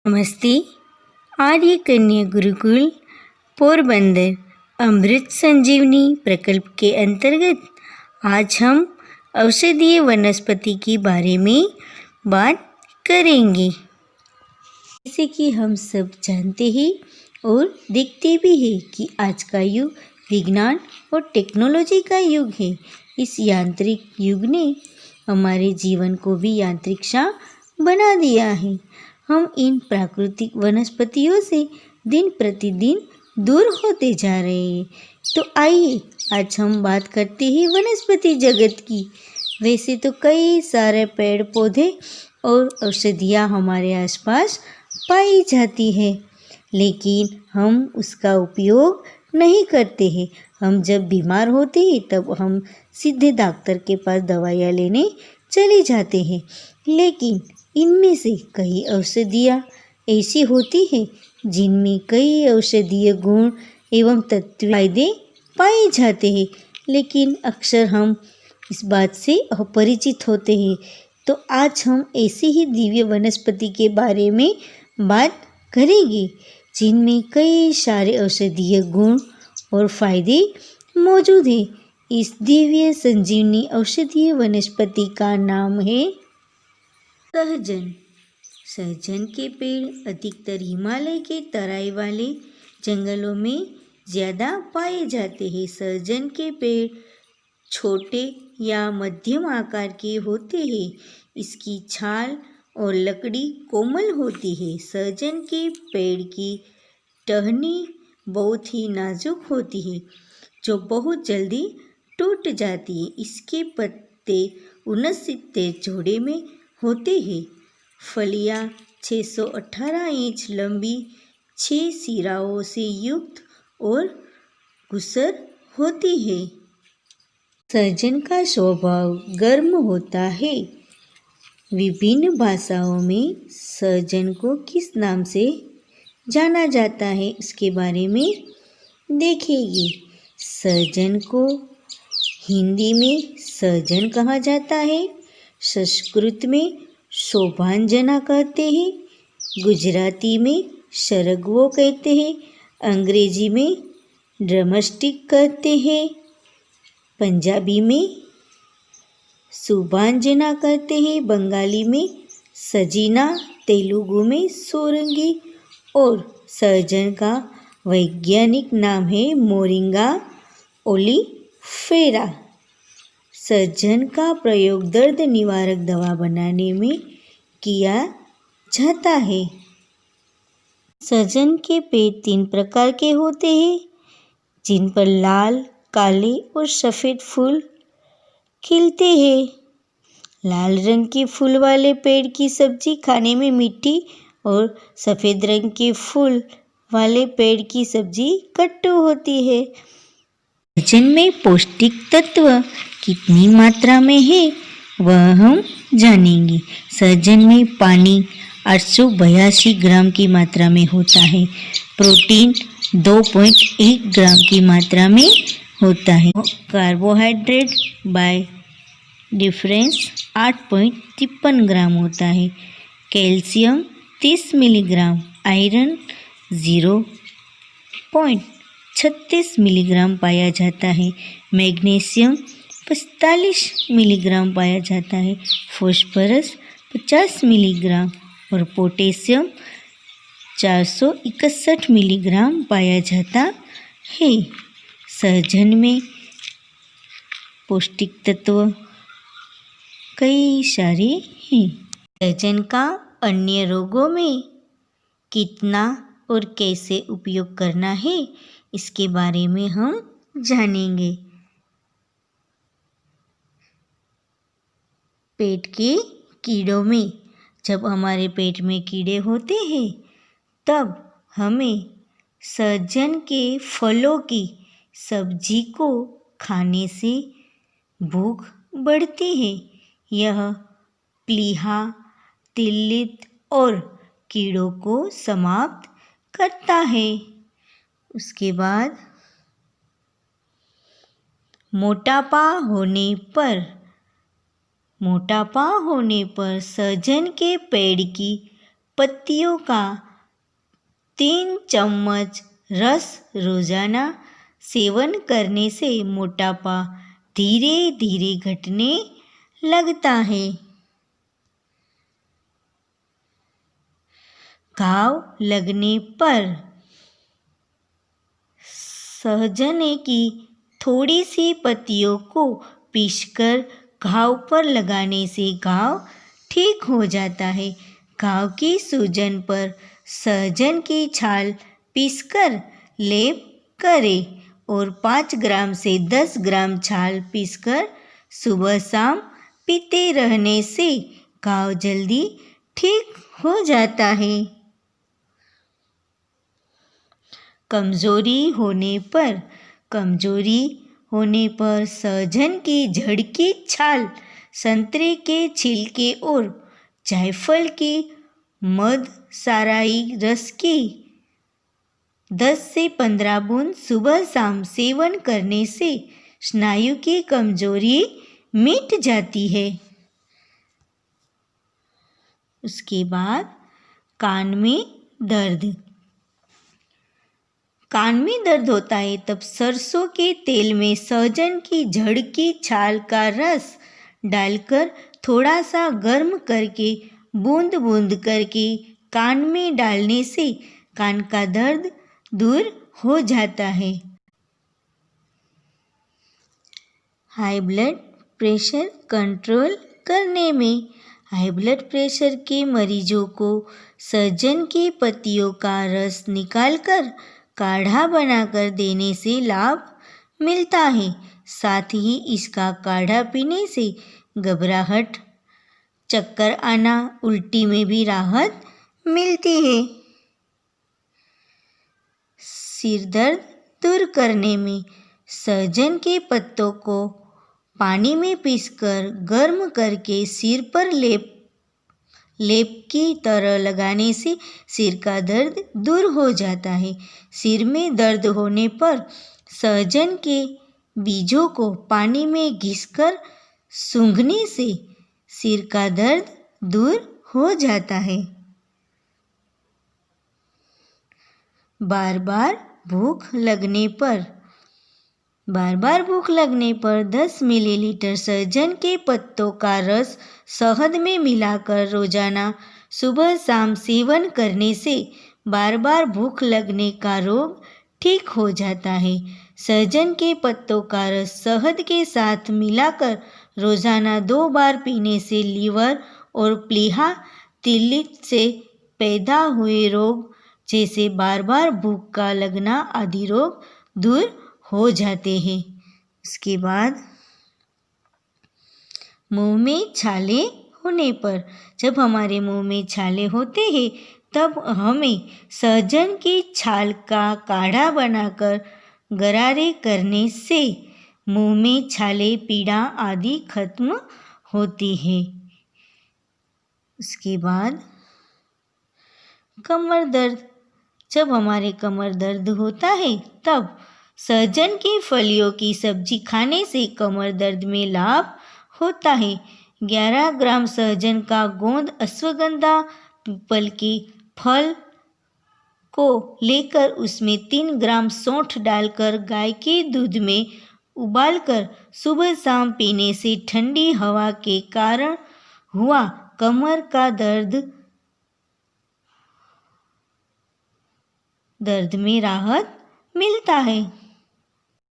नमस्ते। आर्य कन्या गुरुकुल पोरबंदर अमृत संजीवनी प्रकल्प के अंतर्गत आज हम औषधीय वनस्पति के बारे में बात करेंगे। जैसे कि हम सब जानते हैं और देखते भी हैं कि आज का युग विज्ञान और टेक्नोलॉजी का युग है। इस यांत्रिक युग ने हमारे जीवन को भी यांत्रिक सा बना दिया है। हम इन प्राकृतिक वनस्पतियों से दिन प्रतिदिन दूर होते जा रहे हैं। तो आइए आज हम बात करते हैं वनस्पति जगत की। वैसे तो कई सारे पेड़ पौधे और औषधियाँ हमारे आसपास पाई जाती है, लेकिन हम उसका उपयोग नहीं करते हैं। हम जब बीमार होते हैं तब हम सीधे डॉक्टर के पास दवाइयाँ लेने चले जाते हैं, लेकिन इनमें से कई औषधियाँ ऐसी होती हैं जिनमें कई औषधीय गुण एवं तत्व फायदे पाए जाते हैं, लेकिन अक्सर हम इस बात से अपरिचित होते हैं। तो आज हम ऐसी ही दिव्य वनस्पति के बारे में बात करेंगे जिनमें कई सारे औषधीय गुण और फायदे मौजूद हैं। इस दिव्य संजीवनी औषधीय वनस्पति का नाम है सहजन। सहजन के पेड़ अधिकतर हिमालय के तराई वाले जंगलों में ज़्यादा पाए जाते हैं। सहजन के पेड़ छोटे या मध्यम आकार के होते हैं। इसकी छाल और लकड़ी कोमल होती है। सहजन के पेड़ की टहनी बहुत ही नाजुक होती है जो बहुत जल्दी टूट जाती है। इसके पत्ते 69 जोड़े में होते हैं। फलियाँ 618 इंच लंबी 6 सिराओं से युक्त और घुसर होती है। सहजन का स्वभाव गर्म होता है। विभिन्न भाषाओं में सहजन को किस नाम से जाना जाता है इसके बारे में देखेंगे। सहजन को हिंदी में सहजन कहा जाता है, संस्कृत में शोभांजना कहते हैं, गुजराती में सरगवो कहते हैं, अंग्रेजी में ड्रमस्टिक कहते हैं, पंजाबी में सुभांजना कहते हैं, बंगाली में सजीना, तेलुगु में सोरंगी और सहजन का वैज्ञानिक नाम है मोरिंगा ओलिफेरा। सहजन का प्रयोग दर्द निवारक दवा बनाने में किया जाता है। सहजन के पेड़ 3 प्रकार के होते हैं जिन पर लाल, काले और सफ़ेद फूल खिलते हैं। लाल रंग के फूल वाले पेड़ की सब्जी खाने में मीठी और सफ़ेद रंग के फूल वाले पेड़ की सब्जी खट्टू होती है। सहजन में पौष्टिक तत्व कितनी मात्रा में है वह हम जानेंगे। सहजन में पानी 882 ग्राम की मात्रा में होता है। प्रोटीन 2.1 ग्राम की मात्रा में होता है। कार्बोहाइड्रेट बाय डिफरेंस 8.53 ग्राम होता है। कैल्शियम 30 मिलीग्राम, आयरन 0.36 मिलीग्राम पाया जाता है। मैग्नीशियम 45 मिलीग्राम पाया जाता है। फॉस्फोरस 50 मिलीग्राम और पोटेशियम 461 मिलीग्राम पाया जाता है। सहजन में पौष्टिक तत्व कई सारे हैं। सहजन का अन्य रोगों में कितना और कैसे उपयोग करना है इसके बारे में हम जानेंगे। पेट के कीड़ों में, जब हमारे पेट में कीड़े होते हैं तब हमें सहजन के फलों की सब्जी को खाने से भूख बढ़ती है। यह प्लीहा, तिल्लित और कीड़ों को समाप्त करता है। उसके बाद मोटापा होने पर सहजन के पेड़ की पत्तियों का 3 चम्मच रस रोजाना सेवन करने से मोटापा धीरे धीरे घटने लगता है। घाव लगने पर सहजने की थोड़ी सी पत्तियों को पीसकर घाव पर लगाने से घाव ठीक हो जाता है। घाव की सूजन पर सहजन की छाल पीसकर लेप करें और 5 ग्राम से 10 ग्राम छाल पीसकर सुबह शाम पीते रहने से घाव जल्दी ठीक हो जाता है। कमजोरी होने पर सहजन की जड़ की छाल, संतरे के छिलके और जायफल की मध साराई रस की 10 से 15 बूंद सुबह शाम सेवन करने से स्नायु की कमजोरी मिट जाती है। उसके बाद कान में दर्द होता है तब सरसों के तेल में सहजन की जड़ की छाल का रस डालकर थोड़ा सा गर्म करके बूंद बूंद करके कान में डालने से कान का दर्द दूर हो जाता है। हाई ब्लड प्रेशर कंट्रोल करने में हाई ब्लड प्रेशर के मरीजों को सहजन की पत्तियों का रस निकालकर काढ़ा बनाकर देने से लाभ मिलता है। साथ ही इसका काढ़ा पीने से घबराहट, चक्कर आना, उल्टी में भी राहत मिलती है। सिर दर्द दूर करने में सहजन के पत्तों को पानी में पीसकर गर्म करके सिर पर लेप की तरह लगाने से सिर का दर्द दूर हो जाता है। सिर में दर्द होने पर सहजन के बीजों को पानी में घिसकर सूंघने से सिर का दर्द दूर हो जाता है। बार बार भूख लगने पर 10 मिलीलीटर सहजन के पत्तों का रस शहद में मिलाकर रोजाना सुबह शाम सेवन करने से बार बार भूख लगने का रोग ठीक हो जाता है। सहजन के पत्तों का रस शहद के साथ मिलाकर रोजाना 2 बार पीने से लीवर और प्लीहा तिल्ली से पैदा हुए रोग जैसे बार बार भूख का लगना आदि रोग दूर हो जाते हैं। उसके बाद मुंह में छाले होने पर, जब हमारे मुंह में छाले होते हैं तब हमें सहजन की छाल का काढ़ा बनाकर गरारे करने से मुंह में छाले, पीड़ा आदि खत्म होती है। उसके बाद कमर दर्द, जब हमारे कमर दर्द होता है तब सहजन की फलियों की सब्जी खाने से कमर दर्द में लाभ होता है। 11 ग्राम सहजन का गोंद, अश्वगंधा, पीपल के फल को लेकर उसमें 3 ग्राम सौंठ डालकर गाय के दूध में उबालकर सुबह शाम पीने से ठंडी हवा के कारण हुआ कमर का दर्द में राहत मिलता है।